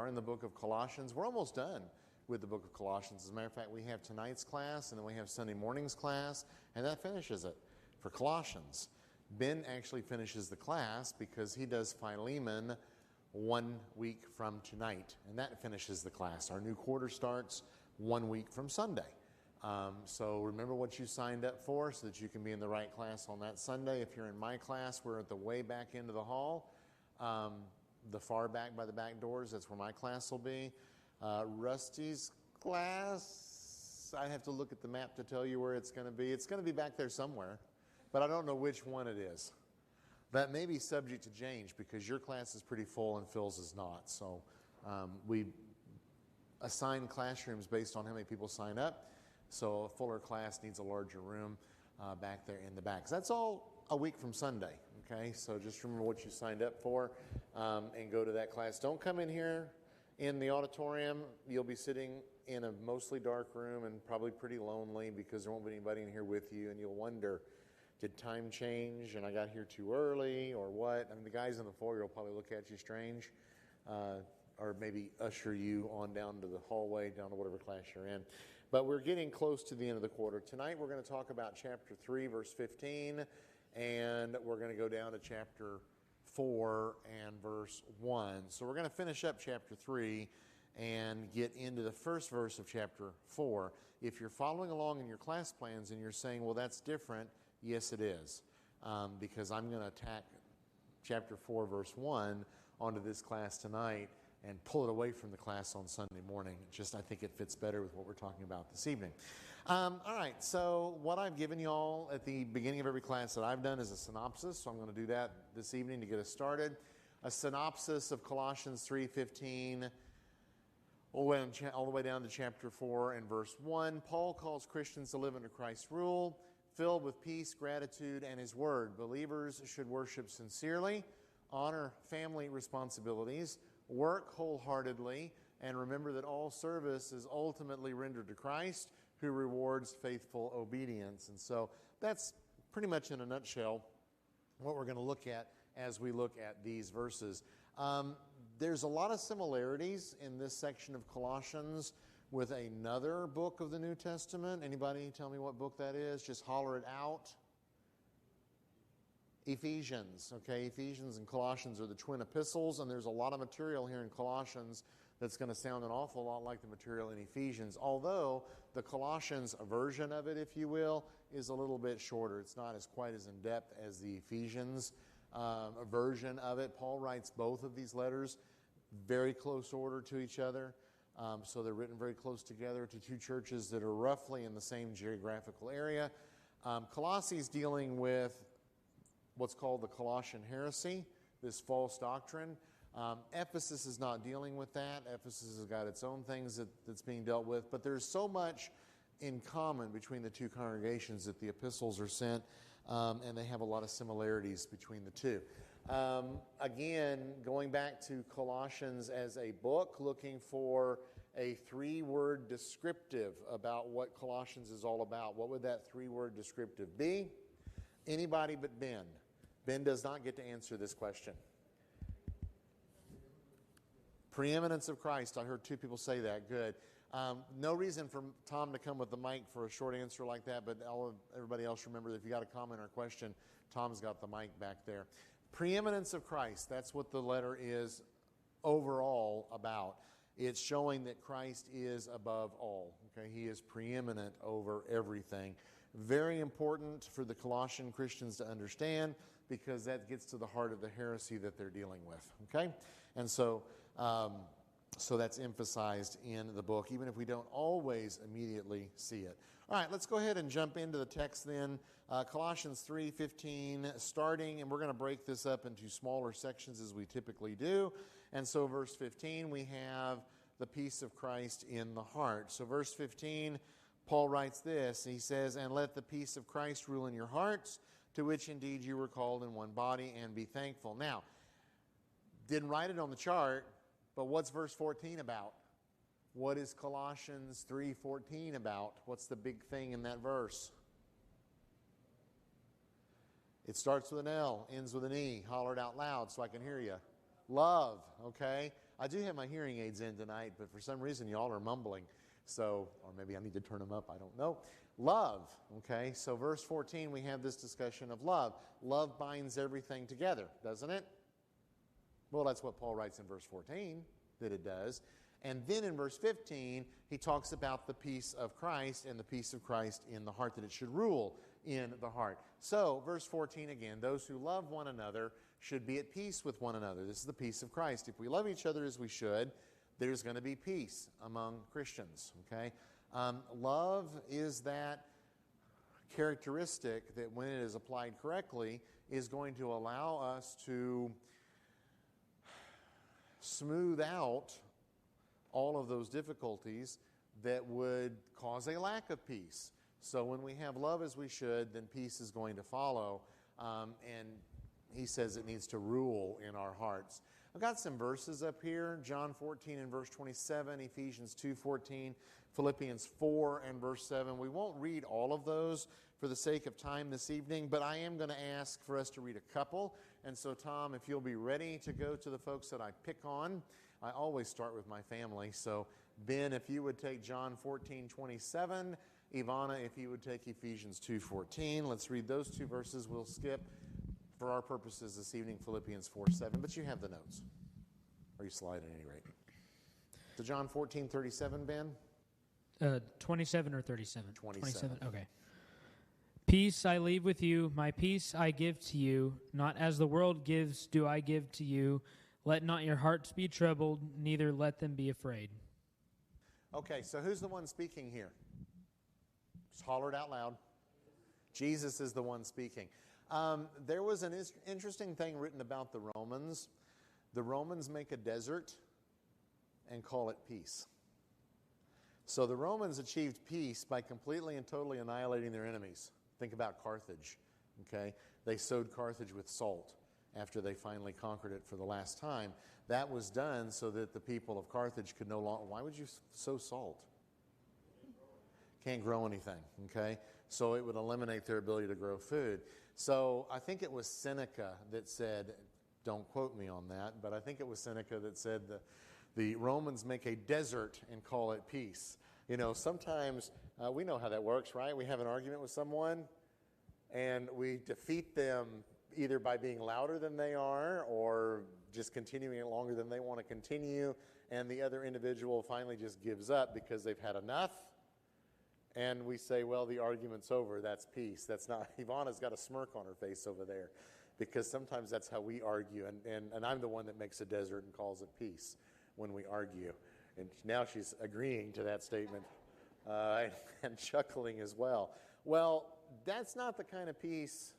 in the book of Colossians. We're almost done with the book of Colossians. As a matter of fact, we have tonight's class, and then we have Sunday morning's class, and that finishes it for Colossians. Ben actually finishes the class because he does Philemon 1 week from tonight, and that finishes the class. Our new quarter starts 1 week from Sunday. So remember what you signed up for so that you can be in the right class on that Sunday. If you're in my class, we're at the way back end of the hall, the far back by the back doors. That's where my class will be. Rusty's class, I have to look at the map to tell you where it's going to be. It's going to be back there somewhere, but I don't know which one it is. That may be subject to change because your class is pretty full and Phil's is not. So we assign classrooms based on how many people sign up. So a fuller class needs a larger room back there in the back. So that's all a week from Sunday, okay? So just remember what you signed up for and go to that class. Don't come in here in the auditorium. You'll be sitting in a mostly dark room and probably pretty lonely because there won't be anybody in here with you, and you'll wonder, did time change and I got here too early or what? I mean, the guys in the foyer will probably look at you strange or maybe usher you on down to the hallway, down to whatever class you're in. But we're getting close to the end of the quarter. Tonight we're going to talk about chapter 3, verse 15, and we're going to go down to chapter 4 and verse 1. So we're going to finish up chapter 3 and get into the first verse of chapter 4. If you're following along in your class plans and you're saying, well, that's different, yes, it is, because I'm going to attack chapter 4, verse 1 onto this class tonight and pull it away from the class on Sunday morning. I think it fits better with what we're talking about this evening. All right, so what I've given you all at the beginning of every class that I've done is a synopsis, so I'm going to do that this evening to get us started. A synopsis of Colossians 3:15 all the way down to chapter 4 and verse 1. Paul calls Christians to live under Christ's rule, filled with peace, gratitude, and His Word. Believers should worship sincerely, honor family responsibilities, work wholeheartedly, and remember that all service is ultimately rendered to Christ, who rewards faithful obedience. And so that's pretty much in a nutshell what we're going to look at as we look at these verses. There's a lot of similarities in this section of Colossians with another book of the New Testament. Anybody tell me what book that is? Just holler it out. Ephesians. Okay, Ephesians and Colossians are the twin epistles, and there's a lot of material here in Colossians that's going to sound an awful lot like the material in Ephesians, although the Colossians version of it, if you will, is a little bit shorter. It's not quite as in-depth as the Ephesians version of it. Paul writes both of these letters very close order to each other. So they're written very close together to two churches that are roughly in the same geographical area. Colossae is dealing with what's called the Colossian heresy, this false doctrine. Ephesus is not dealing with that. Ephesus has got its own things that's being dealt with, but there's so much in common between the two congregations that the epistles are sent, and they have a lot of similarities between the two. Again, going back to Colossians as a book, looking for a 3-word descriptive about what Colossians is all about. What would that 3-word descriptive be? Anybody but Ben. Ben does not get to answer this question. Preeminence of Christ. I heard 2 people say that. Good. No reason for Tom to come with the mic for a short answer like that, but everybody else remember that if you got a comment or a question, Tom's got the mic back there. Preeminence of Christ. That's what the letter is overall about. It's showing that Christ is above all. Okay, He is preeminent over everything. Very important for the Colossian Christians to understand because that gets to the heart of the heresy that they're dealing with. Okay, and so that's emphasized in the book, even if we don't always immediately see it. All right, let's go ahead and jump into the text then. Colossians 3:15 starting, and we're going to break this up into smaller sections as we typically do. And so verse 15, we have the peace of Christ in the heart. So verse 15, Paul writes this. He says, "And let the peace of Christ rule in your hearts, to which indeed you were called in one body, and be thankful." Now, didn't write it on the chart, but what's verse 14 about? What is Colossians 3:14 about? What's the big thing in that verse? It starts with an L, ends with an E. Holler it out loud so I can hear you. Love, okay? I do have my hearing aids in tonight, but for some reason y'all are mumbling. So, or maybe I need to turn them up, I don't know. Love, okay? So verse 14, we have this discussion of love. Love binds everything together, doesn't it? Well, that's what Paul writes in verse 14, that it does. And then in verse 15, he talks about the peace of Christ and the peace of Christ in the heart, that it should rule in the heart. So, verse 14 again, those who love one another should be at peace with one another. This is the peace of Christ. If we love each other as we should, there's going to be peace among Christians, okay? Love is that characteristic that when it is applied correctly is going to allow us to smooth out all of those difficulties that would cause a lack of peace. So when we have love as we should, then peace is going to follow. And he says it needs to rule in our hearts. I've got some verses up here. John 14 and verse 27, Ephesians 2:14, Philippians 4 and verse 7. We won't read all of those for the sake of time this evening, but I am going to ask for us to read a couple. And so, Tom, if you'll be ready to go to the folks that I pick on. I always start with my family. So, Ben, if you would take John 14:27, Ivana, if you would take Ephesians 2:14. Let's read those two verses. We'll skip, for our purposes this evening, Philippians 4:7. But you have the notes. Or you slide at any rate. So John 14:37, Ben? 27 or 37? 27. Okay. Peace I leave with you, my peace I give to you. Not as the world gives do I give to you. Let not your hearts be troubled, neither let them be afraid. Okay, so who's the one speaking here? Just holler it out loud. Jesus is the one speaking. There was an interesting thing written about the Romans. The Romans make a desert and call it peace. So the Romans achieved peace by completely and totally annihilating their enemies. Think about Carthage, okay? They sowed Carthage with salt after they finally conquered it for the last time. That was done so that the people of Carthage could no longer... Why would you sow salt? Can't grow anything, okay? So it would eliminate their ability to grow food. So I think it was Seneca that said, don't quote me on that, but I think it was Seneca that said the Romans make a desert and call it peace. You know, sometimes we know how that works, right? We have an argument with someone and we defeat them either by being louder than they are or just continuing it longer than they want to continue, and the other individual finally just gives up because they've had enough. And we say, well, the argument's over. That's peace. That's not. Ivana's got a smirk on her face over there because sometimes that's how we argue. And I'm the one that makes a desert and calls it peace when we argue. And now she's agreeing to that statement and chuckling as well. Well, that's not the kind of peace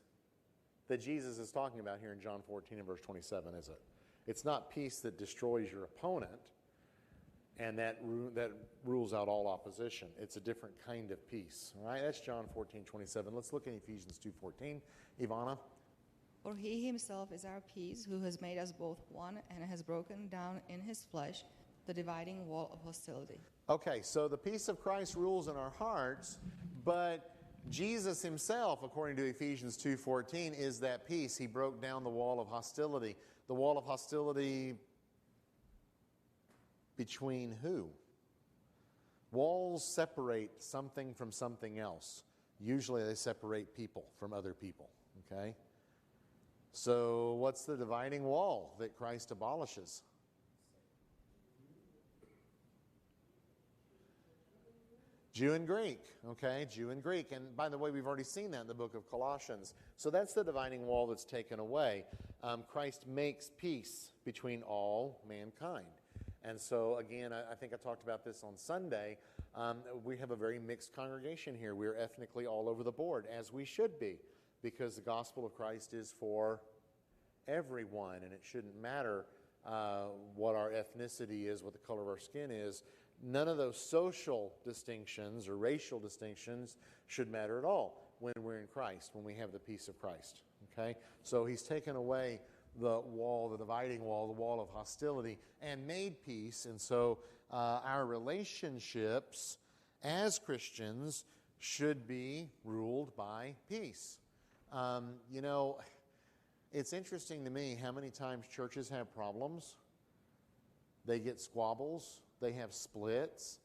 that Jesus is talking about here in John 14 and verse 27, is it? It's not peace that destroys your opponent and that rules out all opposition. It's a different kind of peace. All right, that's John 14:27. Let's look at Ephesians 2:14. Ivana? For he himself is our peace, who has made us both one and has broken down in his flesh the dividing wall of hostility. Okay, so the peace of Christ rules in our hearts, but Jesus himself, according to Ephesians 2:14, is that peace. He broke down the wall of hostility. The wall of hostility between who? Walls separate something from something else. Usually they separate people from other people, okay? So what's the dividing wall that Christ abolishes? Jew and Greek, okay? Jew and Greek. And by the way, we've already seen that in the book of Colossians. So that's the dividing wall that's taken away. Christ makes peace between all mankind. And so, again, I think I talked about this on Sunday. We have a very mixed congregation here. We're ethnically all over the board, as we should be, because the gospel of Christ is for everyone, and it shouldn't matter what our ethnicity is, what the color of our skin is. None of those social distinctions or racial distinctions should matter at all when we're in Christ, when we have the peace of Christ, okay? So he's taken away the wall, the dividing wall, the wall of hostility, and made peace. And so our relationships as Christians should be ruled by peace. You know, it's interesting to me how many times churches have problems they get squabbles, they have splits,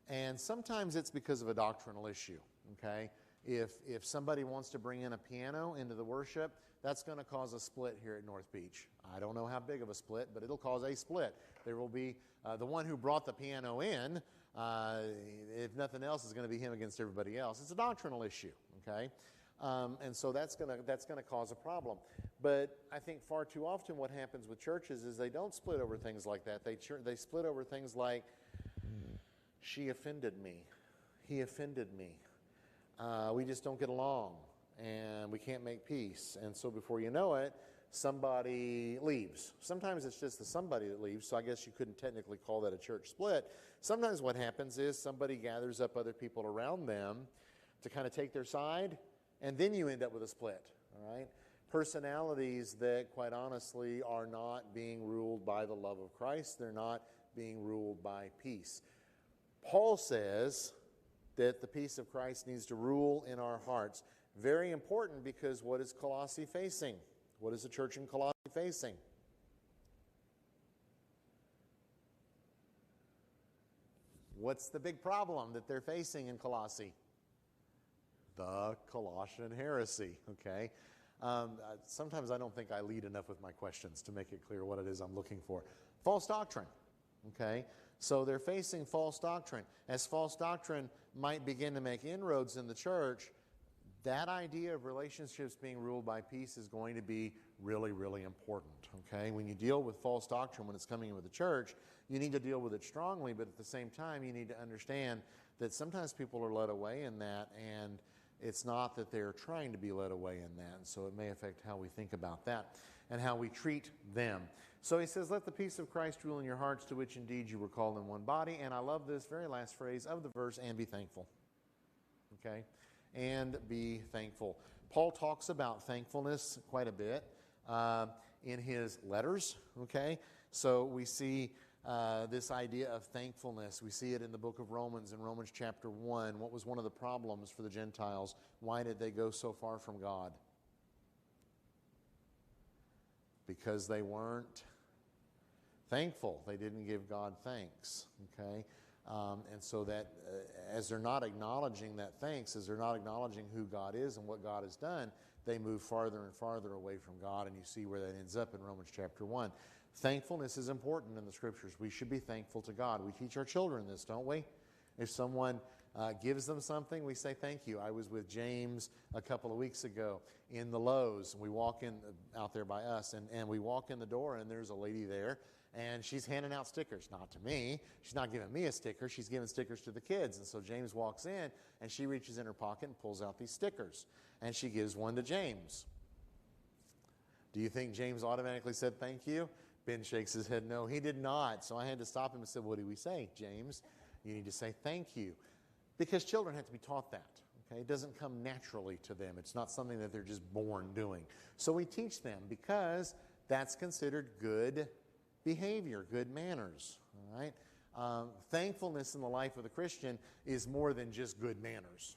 and sometimes it's because of a doctrinal issue, okay? If somebody wants to bring in a piano into the worship, that's going to cause a split here at North Beach. I don't know how big of a split, but it'll cause a split. There will be the one who brought the piano in, if nothing else, is going to be him against everybody else. It's a doctrinal issue, okay? And so that's going to cause a problem. But I think far too often what happens with churches is they don't split over things like that. They split over things like, she offended me, he offended me. We just don't get along, and we can't make peace. And so before you know it, somebody leaves. Sometimes it's just the somebody that leaves, so I guess you couldn't technically call that a church split. Sometimes what happens is somebody gathers up other people around them to kind of take their side, and then you end up with a split, all right? Personalities that, quite honestly, are not being ruled by the love of Christ. They're not being ruled by peace. Paul says that the peace of Christ needs to rule in our hearts. Very important, because what is Colossae facing? What is the church in Colossae facing? What's the big problem that they're facing in Colossae? The Colossian heresy, okay? Sometimes I don't think I lead enough with my questions to make it clear what it is I'm looking for. False doctrine, okay? So they're facing false doctrine. As false doctrine might begin to make inroads in the church, that idea of relationships being ruled by peace is going to be really, really important, okay? When you deal with false doctrine when it's coming into the church, you need to deal with it strongly, but at the same time, you need to understand that sometimes people are led away in that, and it's not that they're trying to be led away in that, and so it may affect how we think about that and how we treat them. So he says, let the peace of Christ rule in your hearts, to which indeed you were called in one body. And I love this very last phrase of the verse, and be thankful. Okay? And be thankful. Paul talks about thankfulness quite a bit in his letters. Okay? So we see this idea of thankfulness. We see it in the book of Romans, in Romans chapter 1. What was one of the problems for the Gentiles? Why did they go so far from God? Because they weren't thankful. They didn't give God thanks, okay? And so that as they're not acknowledging that thanks, as they're not acknowledging who God is and what God has done, they move farther and farther away from God, and you see where that ends up in Romans chapter 1. Thankfulness is important in the Scriptures. We should be thankful to God. We teach our children this, don't we? If someone gives them something, we say thank you. I was with James a couple of weeks ago in the Lowe's. We walk in out there by us, and we walk in the door, and there's a lady there, and she's handing out stickers. Not to me. She's not giving me a sticker. She's giving stickers to the kids. And so James walks in, and she reaches in her pocket and pulls out these stickers, and she gives one to James. Do you think James automatically said thank you? Ben shakes his head no. He did not. So I had to stop him and said, what do we say, James? You need to say thank you. Because children have to be taught that. Okay? It doesn't come naturally to them. It's not something that they're just born doing. So we teach them, because that's considered good behavior, good manners. All right? Thankfulness in the life of the Christian is more than just good manners.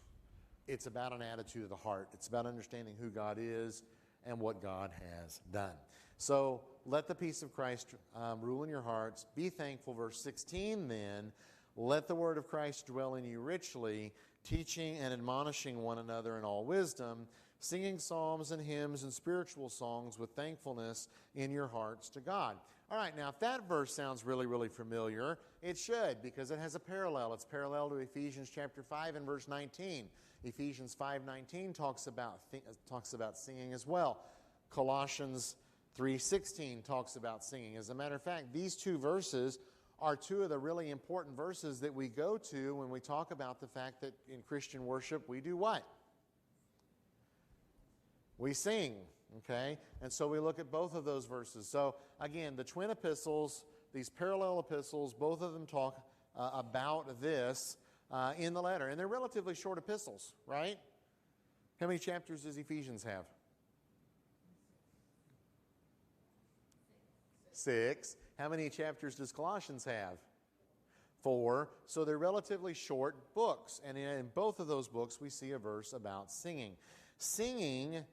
It's about an attitude of the heart. It's about understanding who God is and what God has done. So let the peace of Christ rule in your hearts. Be thankful. Verse 16 then, let the word of Christ dwell in you richly, teaching and admonishing one another in all wisdom, singing psalms and hymns and spiritual songs with thankfulness in your hearts to God. All right, now if that verse sounds really, really familiar, it should, because it has a parallel. It's parallel to Ephesians chapter 5 and verse 19. Ephesians 5:19 talks about singing as well. Colossians 3:16 talks about singing. As a matter of fact, these two verses are two of the really important verses that we go to when we talk about the fact that in Christian worship we do what? We sing, okay? And so we look at both of those verses. So again, the twin epistles, these parallel epistles, both of them talk about this in the letter. And they're relatively short epistles, right? How many chapters does Ephesians have? 6. How many chapters does Colossians have? 4. So they're relatively short books. And in both of those books, we see a verse about singing. Singing,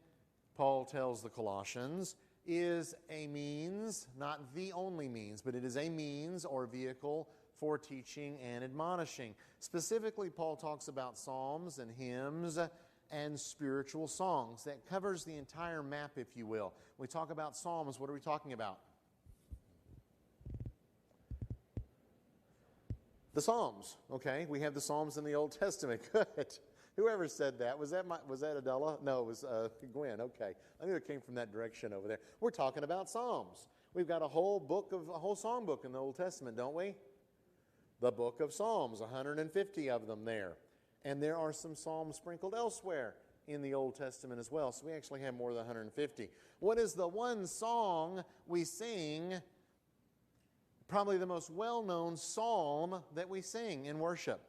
Paul tells the Colossians, is a means, not the only means, but it is a means or vehicle for teaching and admonishing. Specifically, Paul talks about psalms and hymns and spiritual songs. That covers the entire map, if you will. We talk about psalms, what are we talking about? The Psalms, okay? We have the Psalms in the Old Testament. Good. Whoever said that, was that Adela? No, it was Gwen. Okay, I knew it came from that direction over there. We're talking about Psalms. We've got a whole song book in the Old Testament, don't we? The book of Psalms, 150 of them there. And there are some Psalms sprinkled elsewhere in the Old Testament as well. So we actually have more than 150. What is the one song we sing, probably the most well-known psalm that we sing in worship?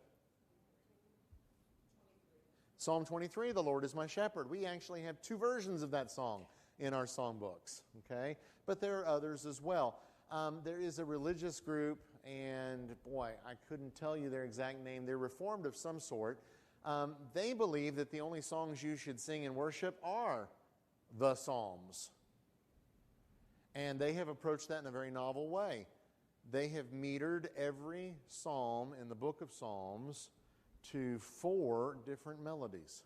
Psalm 23, the Lord is my shepherd. We actually have two versions of that song in our song books, okay? But there are others as well. There is a religious group, and boy, I couldn't tell you their exact name. They're Reformed of some sort. They believe that the only songs you should sing in worship are the Psalms. And they have approached that in a very novel way. They have metered every psalm in the book of Psalms to 4 different melodies.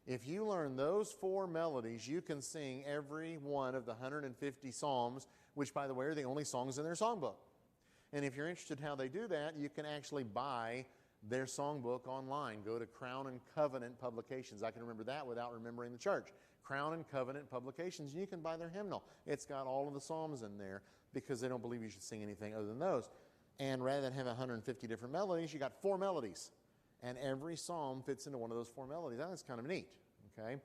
If you learn those 4 melodies, you can sing every one of the 150 psalms, which, by the way, are the only songs in their songbook. And if you're interested in how they do that, you can actually buy their songbook online. Go to Crown and Covenant Publications. I can remember that without remembering the church. Crown and Covenant Publications, and you can buy their hymnal. It's got all of the psalms in there because they don't believe you should sing anything other than those. And rather than have 150 different melodies, you got 4 melodies. And every psalm fits into one of those 4 melodies. That's kind of neat, okay?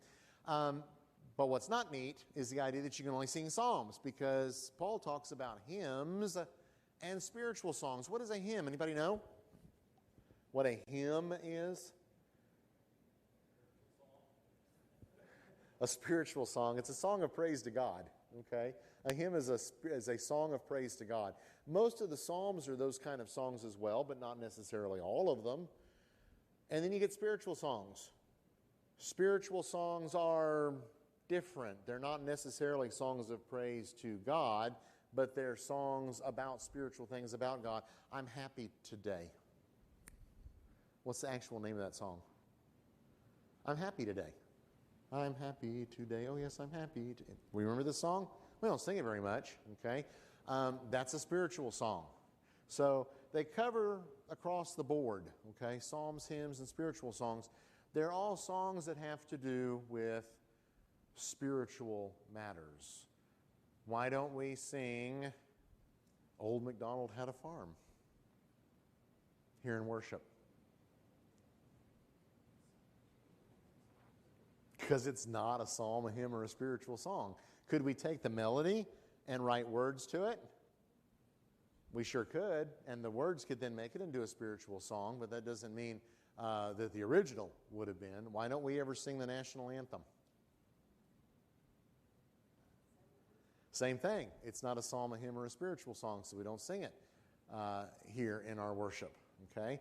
But what's not neat is the idea that you can only sing psalms, because Paul talks about hymns and spiritual songs. What is a hymn? Anybody know what a hymn is? A spiritual song. It's a song of praise to God, okay? A hymn is a song of praise to God. Most of the psalms are those kind of songs as well, but not necessarily all of them. And then you get spiritual songs. Spiritual songs are different. They're not necessarily songs of praise to God, but they're songs about spiritual things about God. I'm happy today. What's the actual name of that song? I'm happy today. I'm happy today. Oh, yes, I'm happy. We remember this song? We don't sing it very much, okay? That's a spiritual song. So they cover across the board, okay? Psalms, hymns, and spiritual songs. They're all songs that have to do with spiritual matters. Why don't we sing Old MacDonald Had a Farm here in worship? Because it's not a psalm, a hymn, or a spiritual song. Could we take the melody and write words to it? We sure could, and the words could then make it into a spiritual song, but that doesn't mean that the original would have been. Why don't we ever sing the national anthem? Same thing. It's not a psalm, a hymn, or a spiritual song, so we don't sing it here in our worship, okay?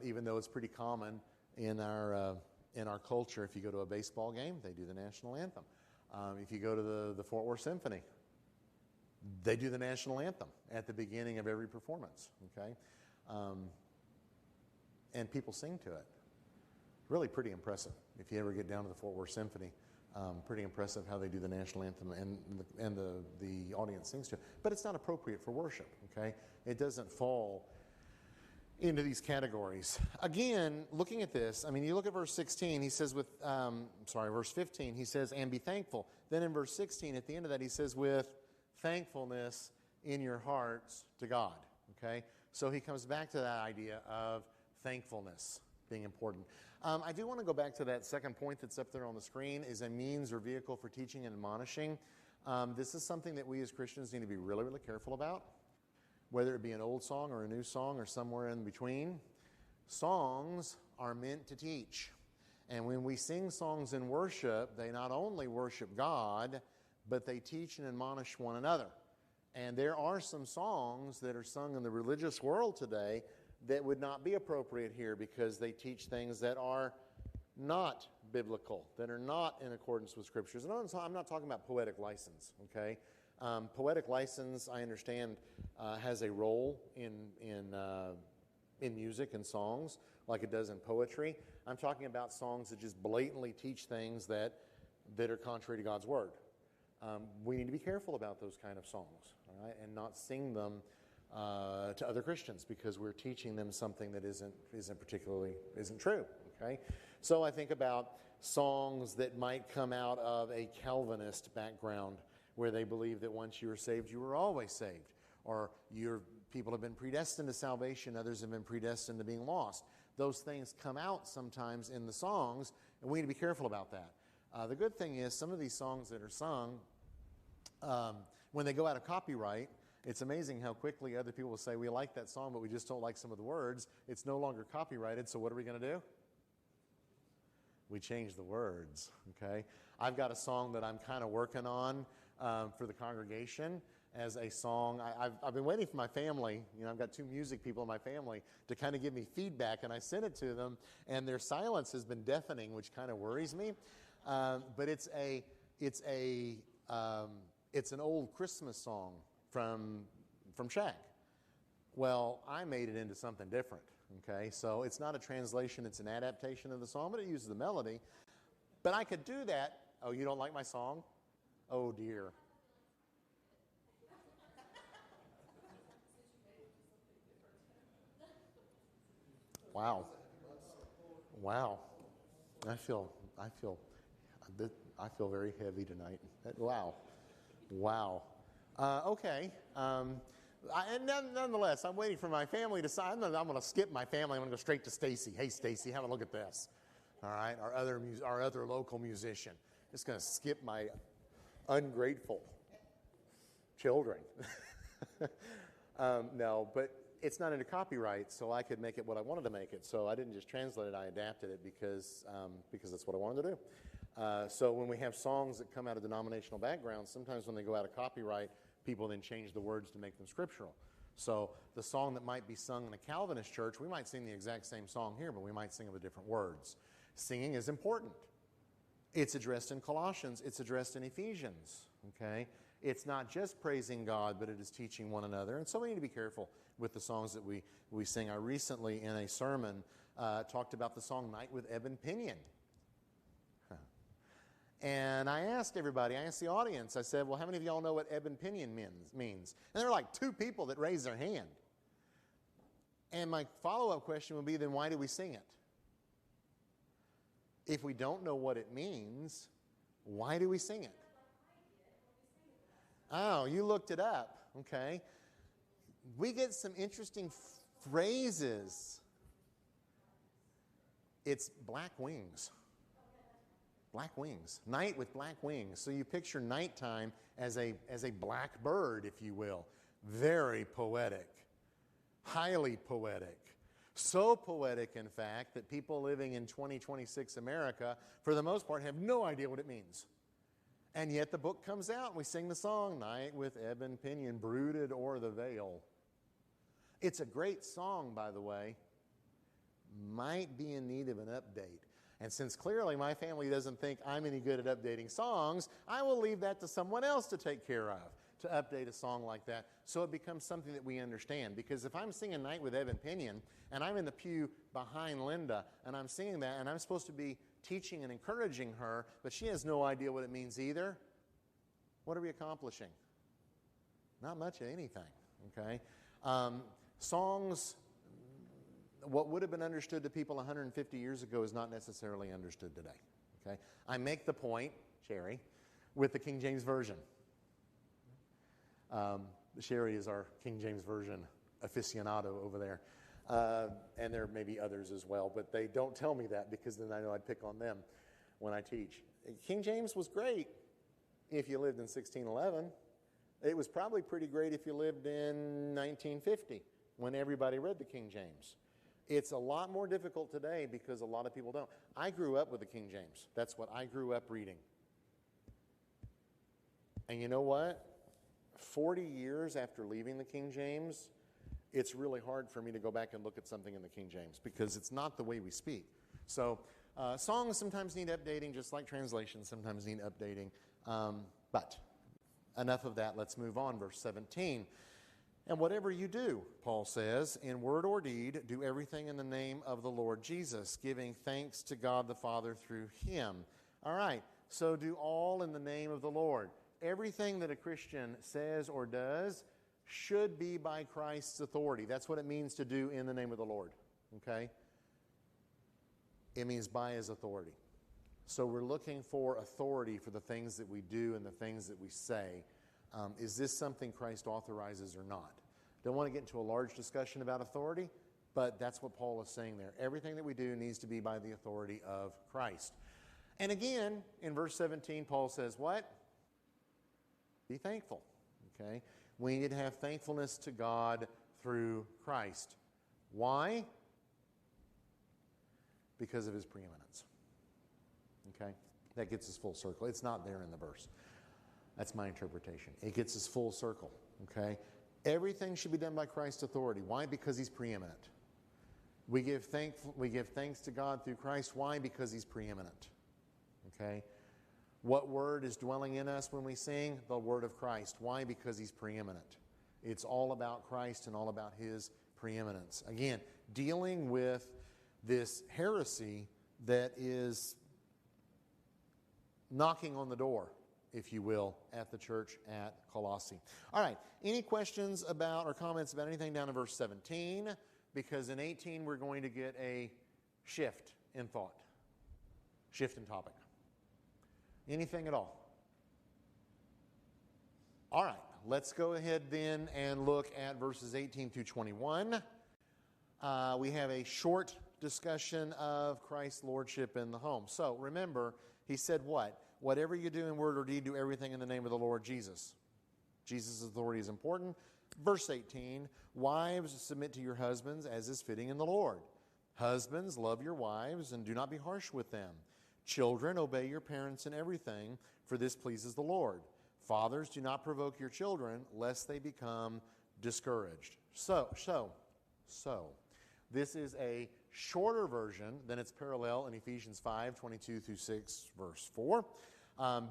Even though it's pretty common in our culture. If you go to a baseball game, they do the national anthem. If you go to the Fort Worth Symphony, they do the national anthem at the beginning of every performance, okay? And people sing to it. Really pretty impressive. If you ever get down to the Fort Worth Symphony, pretty impressive how they do the national anthem and the audience sings to it. But it's not appropriate for worship, okay? It doesn't fall into these categories. Again, looking at this, I mean, you look at verse 16, he says verse 15, he says, and be thankful. Then in verse 16, at the end of that, he says, with thankfulness in your hearts to God, okay? So he comes back to that idea of thankfulness being important. I do want to go back to that second point that's up there on the screen, is a means or vehicle for teaching and admonishing. This is something that we as Christians need to be really, really careful about. Whether it be an old song or a new song or somewhere in between, songs are meant to teach. And when we sing songs in worship, they not only worship God, but they teach and admonish one another. And there are some songs that are sung in the religious world today that would not be appropriate here because they teach things that are not biblical, that are not in accordance with Scriptures. And I'm not talking about poetic license, okay? Poetic license, I understand, has a role in music and songs like it does in poetry. I'm talking about songs that just blatantly teach things that are contrary to God's Word. We need to be careful about those kind of songs, all right, and not sing them to other Christians because we're teaching them something that isn't true, okay? So I think about songs that might come out of a Calvinist background where they believe that once you were saved, you were always saved, or people have been predestined to salvation, others have been predestined to being lost. Those things come out sometimes in the songs, and we need to be careful about that. The good thing is some of these songs that are sung, when they go out of copyright, it's amazing how quickly other people will say, we like that song, but we just don't like some of the words. It's no longer copyrighted, so what are we going to do? We change the words, okay? I've got a song that I'm kind of working on for the congregation as a song. I've been waiting for my family. I've got 2 music people in my family to kind of give me feedback, and I sent it to them, and their silence has been deafening, which kind of worries me. But it's an old Christmas song from Shaq. Well, I made it into something different, okay? So it's not a translation, it's an adaptation of the song, but it uses the melody. But I could do that. Oh, you don't like my song? Oh, dear. Wow. I feel very heavy tonight. Wow. Okay. And nonetheless, I'm waiting for my family to sign. I'm going to skip my family. I'm going to go straight to Stacy. Hey, Stacy, have a look at this. All right, our other local musician. Just going to skip my ungrateful children. No, but it's not under copyright, so I could make it what I wanted to make it. So I didn't just translate it; I adapted it because that's what I wanted to do. So when we have songs that come out of denominational backgrounds, sometimes when they go out of copyright, people then change the words to make them scriptural. So the song that might be sung in a Calvinist church, we might sing the exact same song here, but we might sing it with different words. Singing is important. It's addressed in Colossians. It's addressed in Ephesians, okay? It's not just praising God, but it is teaching one another. And so we need to be careful with the songs that we sing. I recently, in a sermon, talked about the song Night with Eben Pinion. And I asked the audience, I said, well, how many of y'all know what Eben Pinion means? And there were like 2 people that raised their hand. And my follow-up question would be, then why do we sing it? If we don't know what it means, why do we sing it? Oh, you looked it up. Okay. We get some interesting phrases. It's black wings. Black wings. Night with black wings. So you picture nighttime as a black bird, if you will. Very poetic. Highly poetic. So poetic, in fact, that people living in 2026 America, for the most part, have no idea what it means. And yet the book comes out and we sing the song, Night with Eben Pinion, brooded o'er the veil. It's a great song, by the way. Might be in need of an update. And since clearly my family doesn't think I'm any good at updating songs, I will leave that to someone else to take care of, to update a song like that, so it becomes something that we understand. Because if I'm singing Night with Eben Pinion, and I'm in the pew behind Linda, and I'm singing that, and I'm supposed to be teaching and encouraging her, but she has no idea what it means either, what are we accomplishing? Not much of anything, okay? Songs, what would have been understood to people 150 years ago is not necessarily understood today, okay? I make the point, Sherry, with the King James Version. Sherry is our King James Version aficionado over there. And there may be others as well, but they don't tell me that because then I know I'd pick on them when I teach. King James was great if you lived in 1611. It was probably pretty great if you lived in 1950 when everybody read the King James. It's a lot more difficult today because a lot of people don't. I grew up with the King James. That's what I grew up reading. And you know what? 40 years after leaving the King James, it's really hard for me to go back and look at something in the King James because it's not the way we speak. So Songs sometimes need updating, just like translations sometimes need updating. But enough of that. Let's move on. Verse 17. And whatever you do, Paul says, in word or deed, do everything in the name of the Lord Jesus, giving thanks to God the Father through him. All right, so do all in the name of the Lord. Everything that a Christian says or does should be by Christ's authority. That's what it means to do in the name of the Lord, okay? It means by his authority. So we're looking for authority for the things that we do and the things that we say. Is this something Christ authorizes or not? Don't want to get into a large discussion about authority, but that's what Paul is saying there. Everything that we do needs to be by the authority of Christ. And again, in verse 17, Paul says what? Be thankful. Okay? We need to have thankfulness to God through Christ. Why? Because of his preeminence. Okay? That gets us full circle. It's not there in the verse. That's my interpretation. It gets us full circle. Okay? Everything should be done by Christ's authority. Why? Because he's preeminent. We give thanks to God through Christ. Why? Because he's preeminent. Okay? What word is dwelling in us when we sing? The word of Christ. Why? Because he's preeminent. It's all about Christ and all about his preeminence. Again, dealing with this heresy that is knocking on the door, if you will, at the church at Colossae. All right, any questions about or comments about anything down in verse 17? Because in 18 we're going to get a shift in thought, shift in topic. Anything at all? All right, let's go ahead then and look at verses 18 through 21. We have a short discussion of Christ's lordship in the home. So remember, he said what? Whatever you do in word or deed, do everything in the name of the Lord Jesus. Jesus' authority is important. Verse 18, wives, submit to your husbands as is fitting in the Lord. Husbands, love your wives and do not be harsh with them. Children, obey your parents in everything, for this pleases the Lord. Fathers, do not provoke your children, lest they become discouraged. So, this is a shorter version than its parallel in Ephesians 5, 22 through 6, verse 4.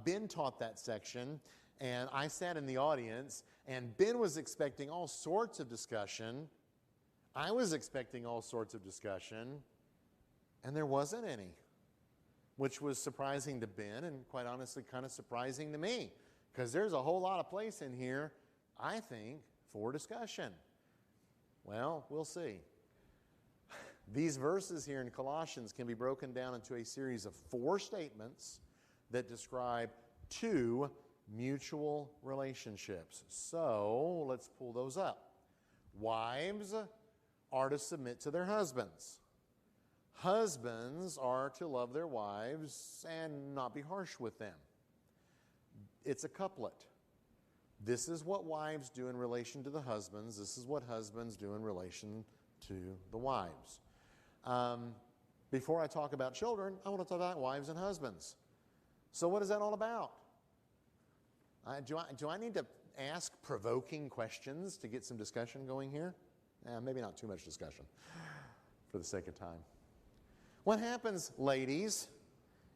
Ben taught that section, and I sat in the audience, and Ben was expecting all sorts of discussion. I was expecting all sorts of discussion, and there wasn't any, which was surprising to Ben and quite honestly kind of surprising to me, because there's a whole lot of place in here, I think, for discussion. Well, we'll see. These verses here in Colossians can be broken down into a series of 4 statements that describe 2 mutual relationships. So, let's pull those up. Wives are to submit to their husbands. Husbands are to love their wives and not be harsh with them. It's a couplet. This is what wives do in relation to the husbands. This is what husbands do in relation to the wives. Before I talk about children, I want to talk about wives and husbands. So what is that all about? Do I need to ask provoking questions to get some discussion going here? Maybe not too much discussion for the sake of time. What happens, ladies,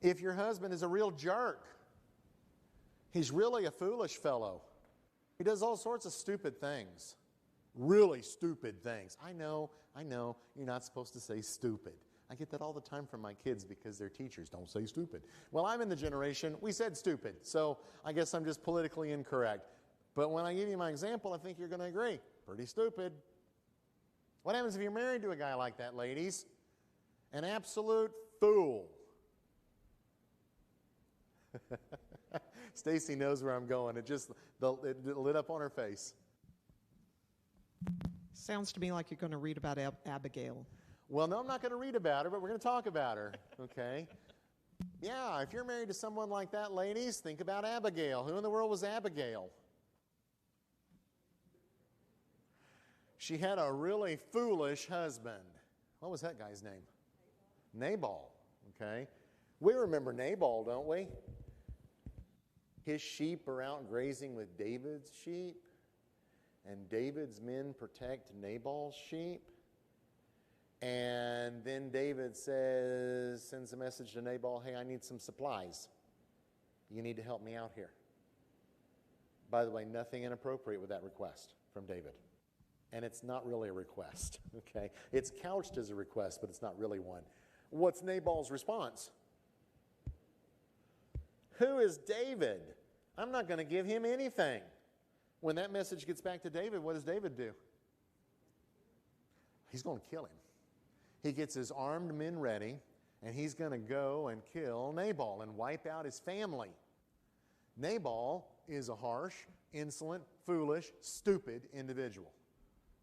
if your husband is a real jerk? He's really a foolish fellow. He does all sorts of stupid things. Really stupid things. I know, you're not supposed to say stupid. I get that all the time from my kids because their teachers don't say stupid. Well, I'm in the generation, we said stupid, so I guess I'm just politically incorrect. But when I give you my example, I think you're going to agree. Pretty stupid. What happens if you're married to a guy like that, ladies? An absolute fool. Stacy knows where I'm going. It lit up on her face. Sounds to me like you're going to read about Abigail. Well, no, I'm not going to read about her, but we're going to talk about her, okay? Yeah, if you're married to someone like that, ladies, think about Abigail. Who in the world was Abigail? She had a really foolish husband. What was that guy's name? Nabal, okay? We remember Nabal, don't we? His sheep are out grazing with David's sheep, and David's men protect Nabal's sheep. And then David sends a message to Nabal, hey, I need some supplies. You need to help me out here. By the way, nothing inappropriate with that request from David. And it's not really a request, okay? It's couched as a request, but it's not really one. What's Nabal's response? Who is David? I'm not going to give him anything. When that message gets back to David, what does David do? He's going to kill him. He gets his armed men ready, and he's going to go and kill Nabal and wipe out his family. Nabal is a harsh, insolent, foolish, stupid individual.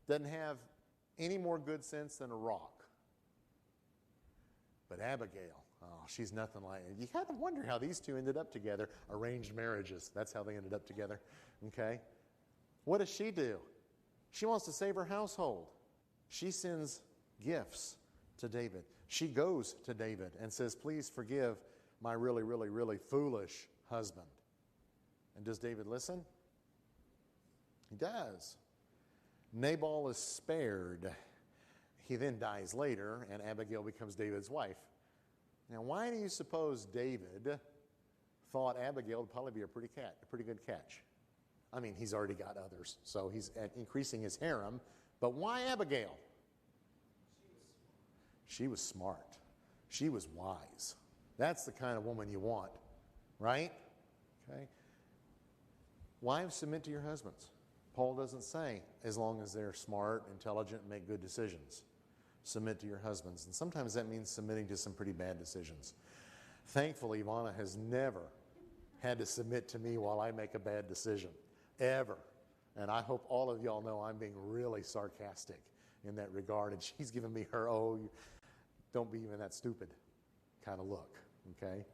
Doesn't have any more good sense than a rock. But Abigail, oh, she's nothing like it. You kind of wonder how these two ended up together. Arranged marriages. That's how they ended up together. Okay? What does she do? She wants to save her household. She sends gifts to David. She goes to David and says, please forgive my really, really, really foolish husband. And does David listen? He does. Nabal is spared. He then dies later, and Abigail becomes David's wife. Now, why do you suppose David thought Abigail would probably be a pretty good catch? I mean, he's already got others, so he's increasing his harem. But why Abigail? She was smart. She was wise. That's the kind of woman you want, right? Okay. Wives, submit to your husbands. Paul doesn't say, as long as they're smart, intelligent, and make good decisions. Submit to your husbands. And sometimes that means submitting to some pretty bad decisions. Thankfully, Ivana has never had to submit to me while I make a bad decision, ever. And I hope all of y'all know I'm being really sarcastic in that regard. And she's given me her, oh, don't be even that stupid kind of look, okay?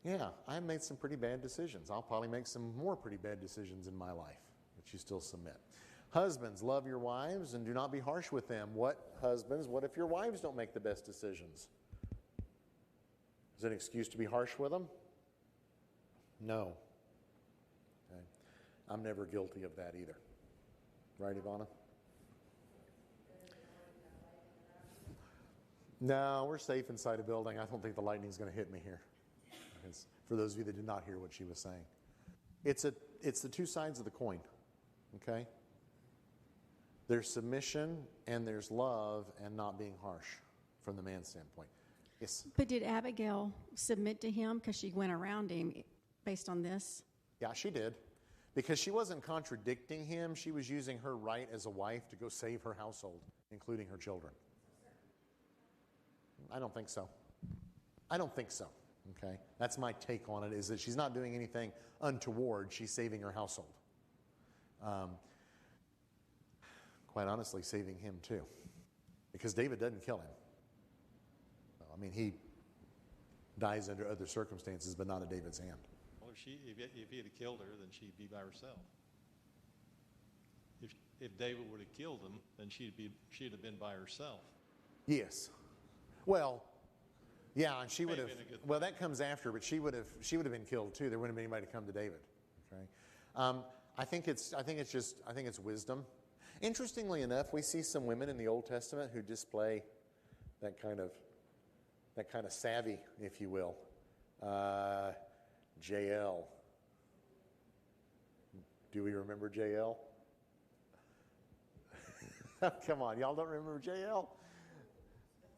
Yeah, I made some pretty bad decisions. I'll probably make some more pretty bad decisions in my life, but you still submit. Husbands, love your wives and do not be harsh with them. Husbands, what if your wives don't make the best decisions? Is it an excuse to be harsh with them? No. Okay. I'm never guilty of that either. Right, Ivana? No, we're safe inside a building. I don't think the lightning's going to hit me here. For those of you that did not hear what she was saying. It's the two sides of the coin, okay? There's submission and there's love and not being harsh from the man's standpoint. Yes? But did Abigail submit to him because she went around him based on this? Yeah, she did. Because she wasn't contradicting him. She was using her right as a wife to go save her household, including her children. I don't think so. I don't think so. Okay, that's my take on it, is that she's not doing anything untoward. She's saving her household. Quite honestly, saving him too. Because David doesn't kill him. I mean, he dies under other circumstances, but not at David's hand. Well, if he had killed her, then she'd be by herself. If David would have killed him, then she'd have been by herself. Yes. Well, yeah, and she would have. Well, that comes after, but she would have been killed too. There wouldn't have been anybody to come to David. Okay, I think it's wisdom. Interestingly enough, we see some women in the Old Testament who display that kind of savvy, if you will. Jael. Do we remember Jael? Come on, y'all don't remember Jael?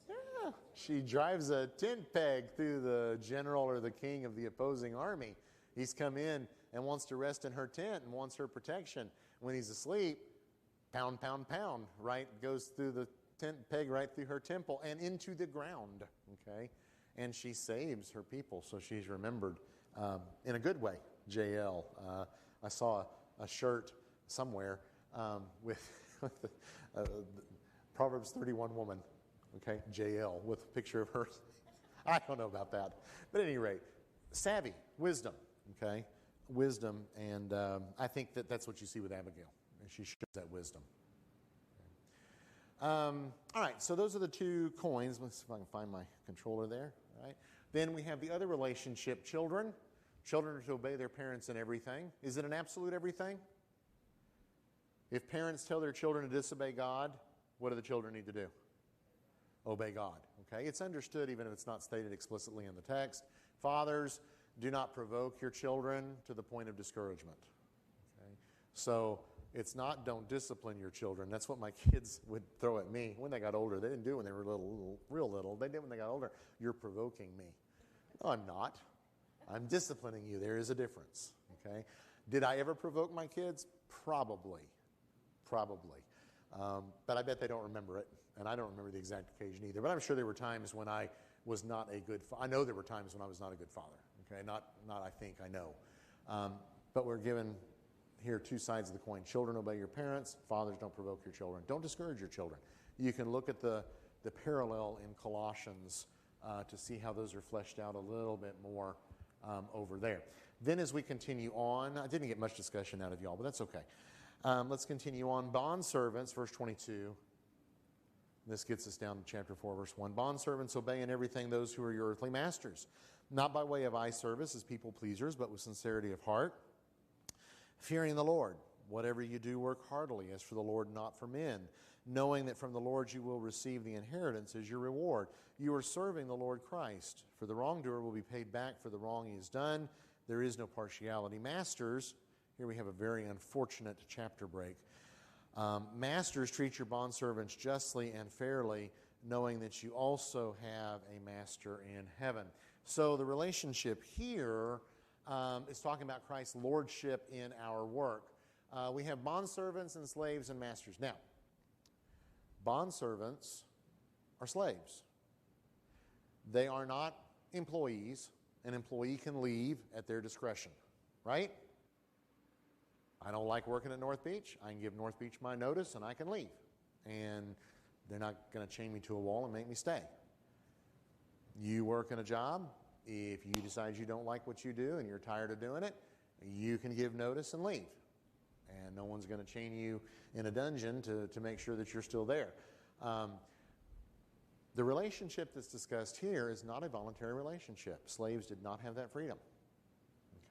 Yeah, she drives a tent peg through the general or the king of the opposing army. He's come in and wants to rest in her tent and wants her protection. When he's asleep, pound, pound, pound, right, goes through the tent peg right through her temple and into the ground, okay? And she saves her people, so she's remembered in a good way, Jael. I saw a shirt somewhere with the Proverbs 31 woman, okay, Jael, with a picture of her. I don't know about that. But at any rate, savvy, wisdom, okay? Wisdom, and I think that's what you see with Abigail. She shows that wisdom. All right, so those are the two coins. Let's see if I can find my controller there. All right. Then we have the other relationship, children. Children are to obey their parents in everything. Is it an absolute everything? If parents tell their children to disobey God, what do the children need to do? obey God. Okay? It's understood even if it's not stated explicitly in the text. Fathers, do not provoke your children to the point of discouragement. Okay? So it's not don't discipline your children. That's what my kids would throw at me when they got older. They didn't do it when they were real little. They did it when they got older. You're provoking me. No, I'm not. I'm disciplining you. There is a difference. Okay? Did I ever provoke my kids? Probably. But I bet they don't remember it, and I don't remember the exact occasion either. But I'm sure there were times when I was not a good father. I know there were times when I was not a good father. Okay, not I think, I know. But we're given here two sides of the coin. Children, obey your parents. Fathers, don't provoke your children. Don't discourage your children. You can look at the parallel in Colossians to see how those are fleshed out a little bit more over there. Then as we continue on, I didn't get much discussion out of y'all, but that's okay. Let's continue on. Bondservants, verse 22. This gets us down to chapter 4, verse 1. Bondservants, obey in everything those who are your earthly masters, not by way of eye service as people pleasers, but with sincerity of heart, fearing the Lord. Whatever you do, work heartily, as for the Lord, not for men, knowing that from the Lord you will receive the inheritance as your reward. You are serving the Lord Christ. For the wrongdoer will be paid back for the wrong he has done. There is no partiality. Masters, here we have a very unfortunate chapter break. Masters, treat your bondservants justly and fairly, knowing that you also have a master in heaven. So the relationship here is talking about Christ's lordship in our work. We have bondservants and slaves and masters. Now, bondservants are slaves. They are not employees. An employee can leave at their discretion, right? I don't like working at North Beach. I can give North Beach my notice and I can leave. And they're not going to chain me to a wall and make me stay. You work in a job. If you decide you don't like what you do and you're tired of doing it, you can give notice and leave. And no one's going to chain you in a dungeon to make sure that you're still there. The relationship that's discussed here is not a voluntary relationship. Slaves did not have that freedom.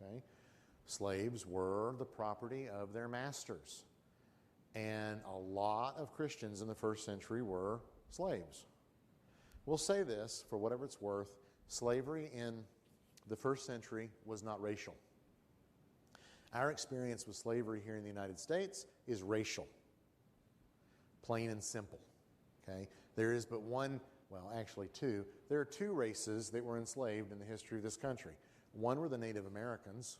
Okay? Slaves were the property of their masters. And a lot of Christians in the first century were slaves. We'll say this, for whatever it's worth, slavery in the first century was not racial. Our experience with slavery here in the United States is racial. Plain and simple. Okay? There is but one, well, actually two. There are two races that were enslaved in the history of this country. One were the Native Americans.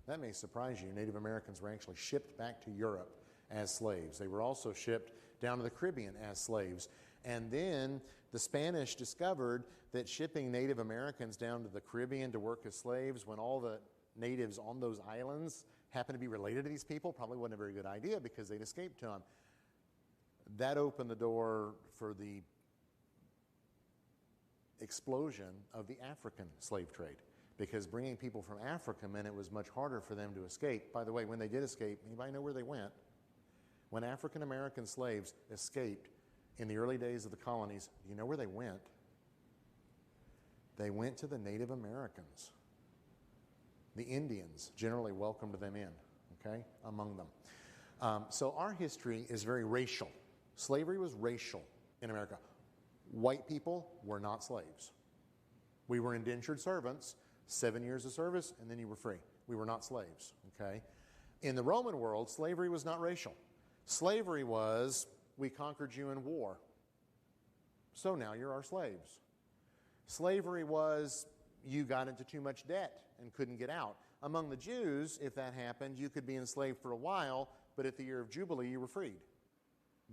That may surprise you. Native Americans were actually shipped back to Europe as slaves. They were also shipped down to the Caribbean as slaves. And then the Spanish discovered that shipping Native Americans down to the Caribbean to work as slaves when all the natives on those islands happened to be related to these people probably wasn't a very good idea because they'd escaped to them. That opened the door for the explosion of the African slave trade, because bringing people from Africa meant it was much harder for them to escape. By the way, when they did escape, anybody know where they went? When African American slaves escaped in the early days of the colonies, do you know where they went? They went to the Native Americans. The Indians generally welcomed them in, okay, among them. So our history is very racial. Slavery was racial in America. White people were not slaves. We were indentured servants, 7 years of service, and then you were free. We were not slaves, okay? In the Roman world, slavery was not racial. Slavery was, we conquered you in war, so now you're our slaves. Slavery was, you got into too much debt and couldn't get out. Among the Jews, if that happened, you could be enslaved for a while, but at the year of Jubilee, you were freed.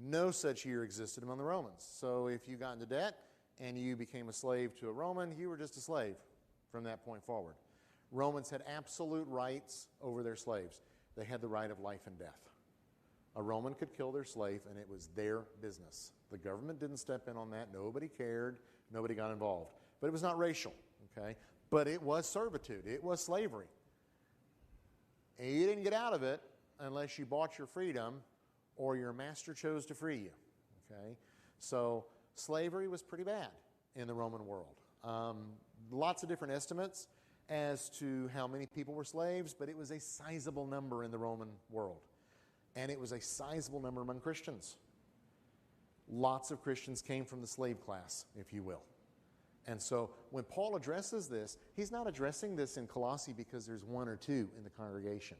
No such year existed among the Romans. So if you got into debt and you became a slave to a Roman, you were just a slave from that point forward. Romans had absolute rights over their slaves. They had the right of life and death. A Roman could kill their slave, and it was their business. The government didn't step in on that. Nobody cared. Nobody got involved. But it was not racial, okay? But it was servitude. It was slavery. And you didn't get out of it unless you bought your freedom or your master chose to free you, okay? So slavery was pretty bad in the Roman world. Lots of different estimates as to how many people were slaves, but it was a sizable number in the Roman world. And it was a sizable number among Christians. Lots of Christians came from the slave class, if you will. And so when Paul addresses this, he's not addressing this in Colossae because there's one or two in the congregation.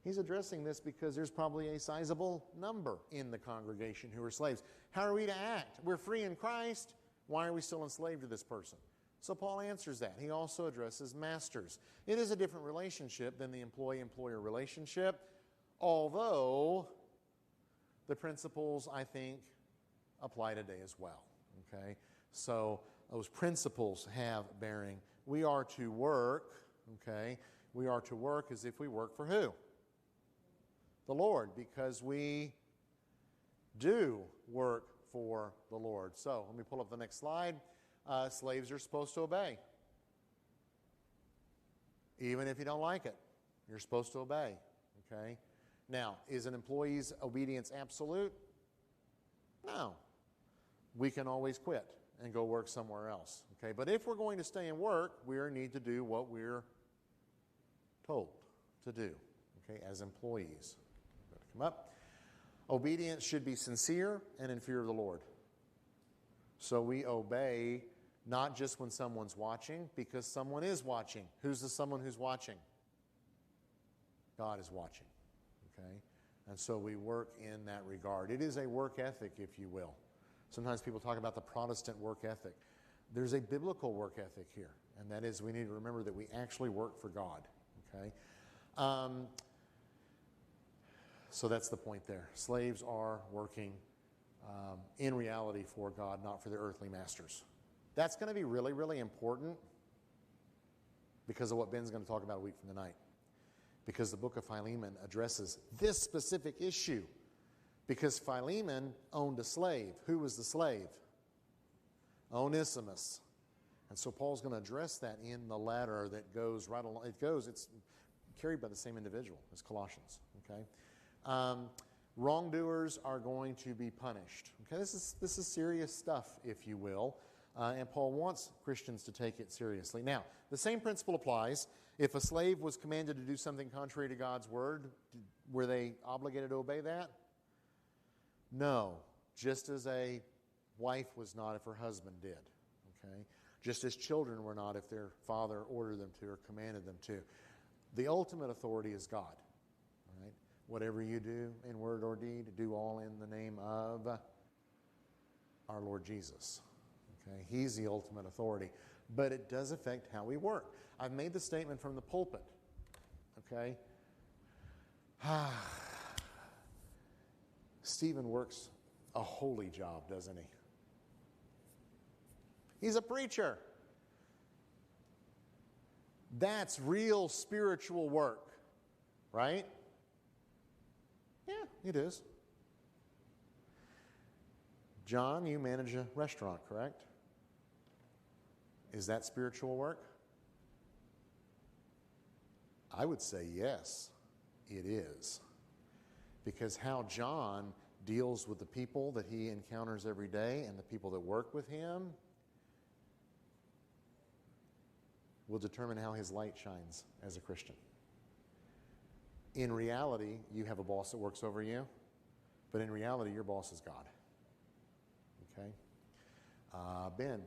He's addressing this because there's probably a sizable number in the congregation who are slaves. How are we to act? We're free in Christ. Why are we still enslaved to this person? So Paul answers that. He also addresses masters. It is a different relationship than the employee-employer relationship, although the principles, I think, apply today as well. Okay? So those principles have bearing. We are to work, okay? We are to work as if we work for who? The Lord, because we do work for the Lord. So let me pull up the next slide. Slaves are supposed to obey. Even if you don't like it, you're supposed to obey. Okay? Now, is an employee's obedience absolute? No. We can always quit and go work somewhere else. Okay? But if we're going to stay and work, we need to do what we're told to do. Okay? As employees. Come up. Obedience should be sincere and in fear of the Lord. So we obey not just when someone's watching, because someone is watching. Who's the someone who's watching? God is watching. Okay? And so we work in that regard. It is a work ethic, if you will. Sometimes people talk about the Protestant work ethic. There's a biblical work ethic here, and that is we need to remember that we actually work for God. Okay? So that's the point there. Slaves are working in reality for God, not for their earthly masters. That's going to be really, really important because of what Ben's going to talk about a week from tonight. Because the book of Philemon addresses this specific issue. Because Philemon owned a slave. Who was the slave? Onesimus. And so Paul's going to address that in the letter that goes right along. It's carried by the same individual as Colossians. Okay? Wrongdoers are going to be punished. Okay, this is serious stuff, if you will, and Paul wants Christians to take it seriously. Now, the same principle applies. If a slave was commanded to do something contrary to God's word, were they obligated to obey that? No, just as a wife was not if her husband did. Okay, just as children were not if their father ordered them to or commanded them to. The ultimate authority is God. Whatever you do in word or deed, do all in the name of our Lord Jesus. Okay? He's the ultimate authority. But it does affect how we work. I've made the statement from the pulpit. Okay? Stephen works a holy job, doesn't he? He's a preacher. That's real spiritual work, right? Yeah, it is. John, you manage a restaurant, correct? Is that spiritual work? I would say yes, it is. Because how John deals with the people that he encounters every day and the people that work with him will determine how his light shines as a Christian. In reality, you have a boss that works over you, but in reality, your boss is God. Okay? Ben,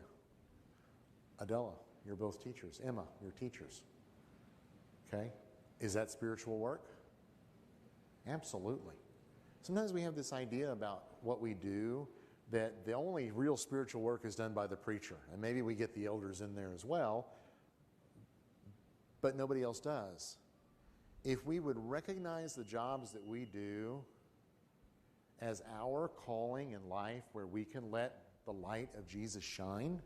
Adela, you're both teachers. Emma, you're teachers. Okay? Is that spiritual work? Absolutely. Sometimes we have this idea about what we do, that the only real spiritual work is done by the preacher. And maybe we get the elders in there as well, but nobody else does. If we would recognize the jobs that we do as our calling in life where we can let the light of Jesus shine,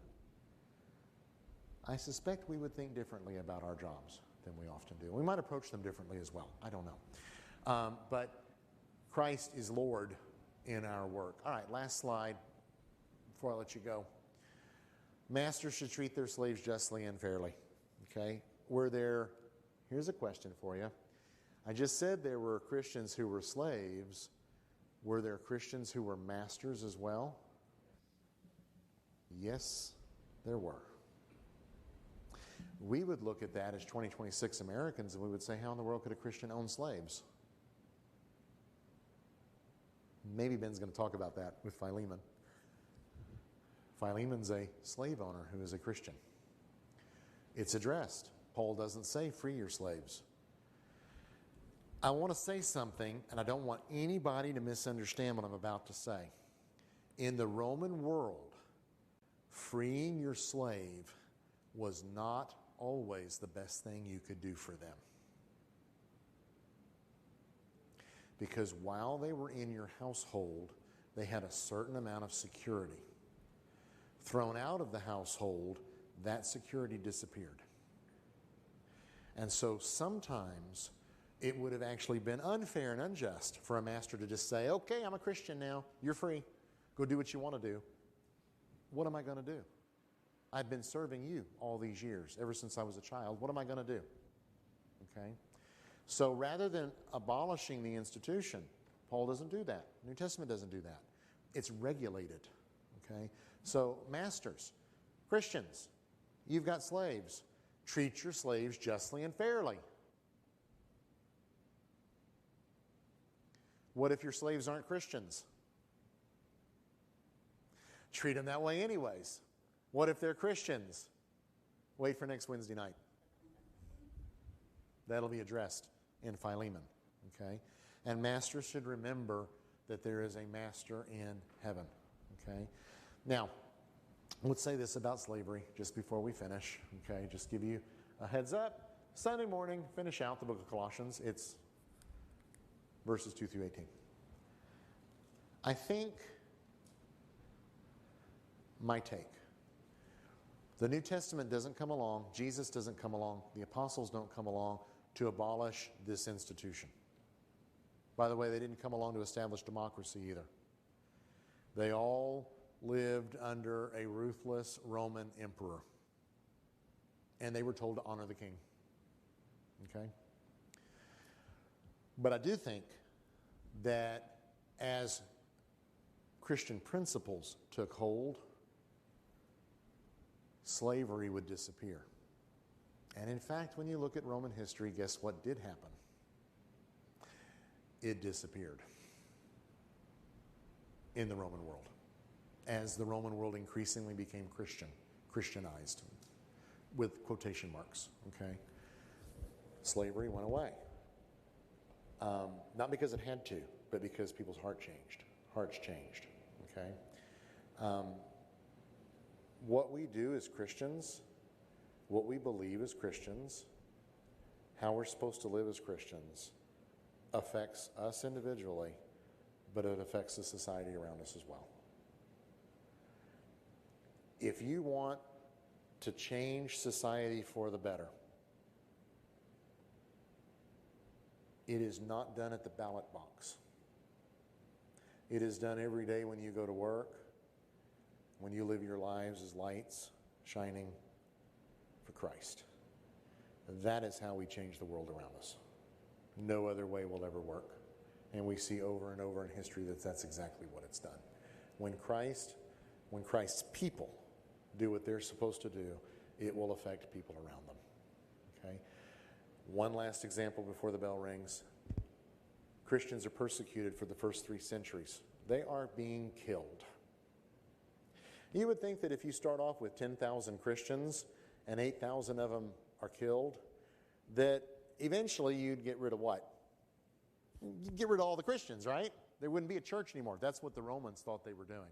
I suspect we would think differently about our jobs than we often do. We might approach them differently as well. I don't know. But Christ is Lord in our work. All right, last slide before I let you go. Masters should treat their slaves justly and fairly. Okay? Here's a question for you. I just said there were Christians who were slaves. Were there Christians who were masters as well? Yes, there were. We would look at that as 2026 Americans and we would say, how in the world could a Christian own slaves? Maybe Ben's going to talk about that with Philemon. Philemon's a slave owner who is a Christian. It's addressed. Paul doesn't say free your slaves. I want to say something, and I don't want anybody to misunderstand what I'm about to say. In the Roman world, freeing your slave was not always the best thing you could do for them. Because while they were in your household, they had a certain amount of security. Thrown out of the household, that security disappeared. And so sometimes it would have actually been unfair and unjust for a master to just say, okay, I'm a Christian now, you're free. Go do what you want to do. What am I going to do? I've been serving you all these years, ever since I was a child. What am I going to do? Okay? So rather than abolishing the institution, Paul doesn't do that. New Testament doesn't do that. It's regulated. Okay? So masters, Christians, you've got slaves. Treat your slaves justly and fairly. What if your slaves aren't Christians? Treat them that way anyways. What if they're Christians? Wait for next Wednesday night. That'll be addressed in Philemon. Okay? And masters should remember that there is a master in heaven. Okay? Now, let's say this about slavery just before we finish. Okay? Just give you a heads up. Sunday morning, finish out the book of Colossians. It's verses 2 through 18. I think my take. The New Testament doesn't come along, Jesus doesn't come along, the apostles don't come along to abolish this institution. By the way, they didn't come along to establish democracy either. They all lived under a ruthless Roman emperor. And they were told to honor the king. Okay? But I do think that as Christian principles took hold, slavery would disappear. And in fact, when you look at Roman history, guess what did happen? It disappeared in the Roman world as the Roman world increasingly became Christianized, with quotation marks, okay? Slavery went away. Not because it had to, but because people's hearts changed, okay? What we do as Christians, what we believe as Christians, how we're supposed to live as Christians, affects us individually, but it affects the society around us as well. If you want to change society for the better, it is not done at the ballot box. It is done every day when you go to work, when you live your lives as lights shining for Christ. That is how we change the world around us. No other way will ever work. And we see over and over in history that that's exactly what it's done. When Christ's people do what they're supposed to do, it will affect people around them. Okay? One last example before the bell rings. Christians are persecuted for the first 3 centuries. They are being killed. You would think that if you start off with 10,000 Christians and 8,000 of them are killed, that eventually you'd get rid of what? You'd get rid of all the Christians, right? There wouldn't be a church anymore. That's what the Romans thought they were doing.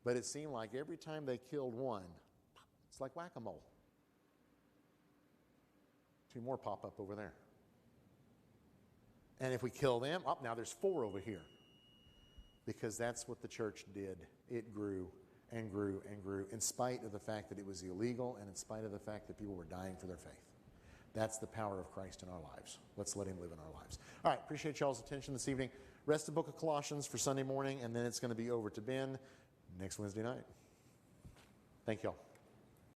But it seemed like every time they killed one, it's like whack-a-mole. 2 more pop up over there. And if we kill them, now there's 4 over here. Because that's what the church did. It grew and grew and grew, in spite of the fact that it was illegal and in spite of the fact that people were dying for their faith. That's the power of Christ in our lives. Let's let him live in our lives. All right, appreciate y'all's attention this evening. Rest of the book of Colossians for Sunday morning, and then it's going to be over to Ben next Wednesday night. Thank y'all.